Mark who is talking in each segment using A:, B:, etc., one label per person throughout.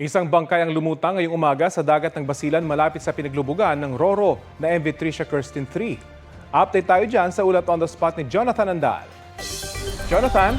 A: Isang bangkay ang lumutang ngayong umaga sa dagat ng Basilan malapit sa pinaglubugan ng Roro na MV Tricia Kirsten 3. Update tayo dyan sa ulat on the spot ni Jonathan Andal. Jonathan?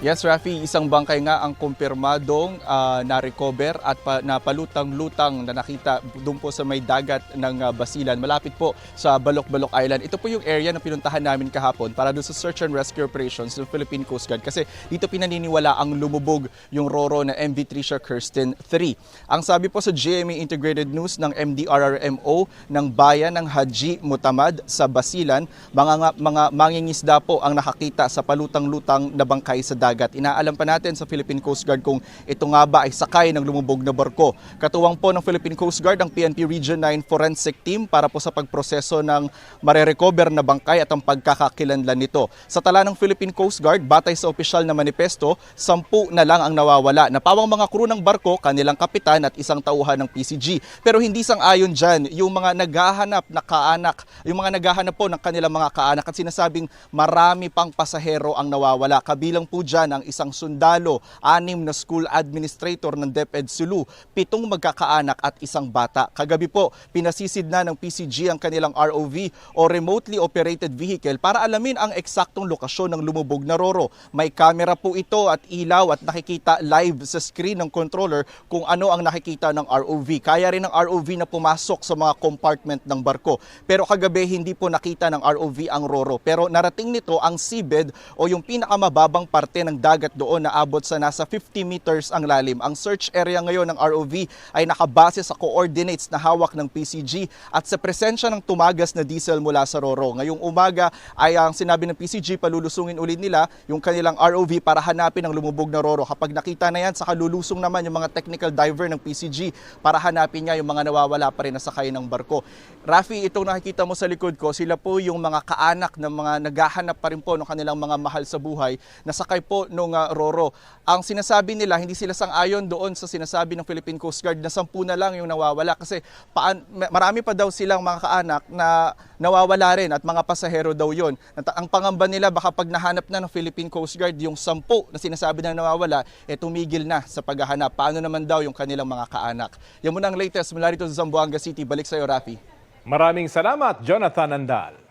B: Yes, Rafi, isang bangkay nga ang kumpirmadong na-recover at napalutang-lutang na nakita doon po sa may dagat ng Basilan, malapit po sa Balok-Balok Island. Ito po yung area na pinuntahan namin kahapon para doon sa search and rescue operations ng Philippine Coast Guard kasi dito pinaniniwala ang lumubog yung Roro na MV Tricia Kirsten 3. Ang sabi po sa GMA Integrated News ng MDRRMO ng bayan ng Haji Mutamad sa Basilan, mga mangingisda po ang nakakita sa palutang-lutang na bangkay sa dagat. Inaalam pa natin sa Philippine Coast Guard kung ito nga ba ay sakay ng lumubog na barko. Katuwang po ng Philippine Coast Guard ang PNP Region 9 Forensic Team para po sa pagproseso ng marerecover na bangkay at ang pagkakakilanlan nito. Sa tala ng Philippine Coast Guard, batay sa opisyal na manifesto, 10 na lang ang nawawala. Napawang mga crew ng barko, kanilang kapitan at isang tauhan ng PCG. Pero hindi sang-ayon dyan yung mga naghahanap na kaanak, yung mga naghahanap po ng kanilang mga kaanak at sinasabing marami pang pasahero ang nawawala. Kabilang po dyan ang isang sundalo, 6 na school administrator ng DepEd Sulu, 7 magkakaanak at isang bata. Kagabi po, pinasisid na ng PCG ang kanilang ROV o remotely operated vehicle para alamin ang eksaktong lokasyon ng lumubog na Roro. May camera po ito at ilaw at nakikita live sa screen ng controller kung ano ang nakikita ng ROV. Kaya rin ng ROV na pumasok sa mga compartment ng barko. Pero kagabi hindi po nakita ng ROV ang Roro. Pero narating nito ang seabed o yung pinakamababang parte ng dagat doon na abot sa nasa 50 meters ang lalim. Ang search area ngayon ng ROV ay nakabase sa coordinates na hawak ng PCG at sa presensya ng tumagas na diesel mula sa Roro. Ngayong umaga ay ang sinabi ng PCG, palulusungin ulit nila yung kanilang ROV para hanapin ang lumubog na Roro. Kapag nakita na yan, saka lulusong naman yung mga technical diver ng PCG para hanapin niya yung mga nawawala pa rin na sakay ng barko. Rafi, itong nakikita mo sa likod ko, sila po yung mga kaanak ng mga naghahanap pa rin po ng kanilang mga mahal sa buhay na sakay po nung Roro. Ang sinasabi nila, hindi sila sang-ayon doon sa sinasabi ng Philippine Coast Guard na 10 na lang yung nawawala kasi marami pa daw silang mga kaanak na nawawala rin at mga pasahero daw yon. Ang pangamba nila baka pag nahanap na ng Philippine Coast Guard yung 10 na sinasabi na nawawala, tumigil na sa paghahanap. Paano naman daw yung kanilang mga kaanak? Yan muna ang latest mula rito sa Zamboanga City. Balik sa iyo, Rafi.
A: Maraming salamat, Jonathan Andal.